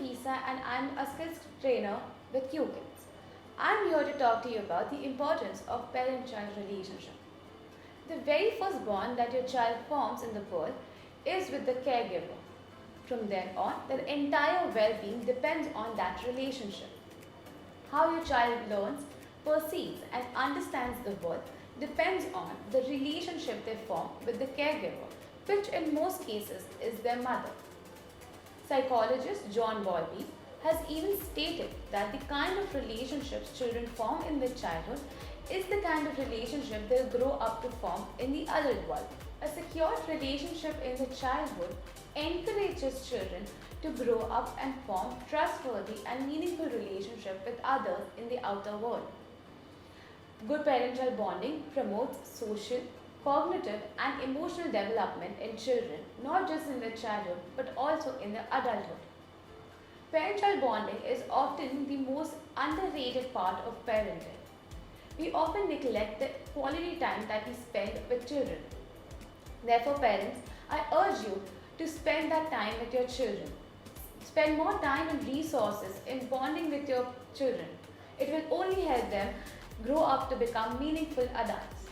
Nafisa and I'm a skills trainer with CueKids. I'm here to talk to you about the importance of parent-child relationship. The very first bond that your child forms in the world is with the caregiver. From then on, their entire well-being depends on that relationship. How your child learns, perceives and understands the world depends on the relationship they form with the caregiver, which in most cases is their mother. Psychologist John Bowlby has even stated that the kind of relationships children form in their childhood is the kind of relationship they'll grow up to form in the adult world. A secure relationship in the childhood encourages children to grow up and form trustworthy and meaningful relationships with others in the outer world. Good parent-child bonding promotes social, cognitive and emotional development in children, not just in their childhood but also in their adulthood. Parent-child bonding is often the most underrated part of parenting. We often neglect the quality time that we spend with children. Therefore, parents, I urge you to spend that time with your children. Spend more time and resources in bonding with your children. It will only help them grow up to become meaningful adults.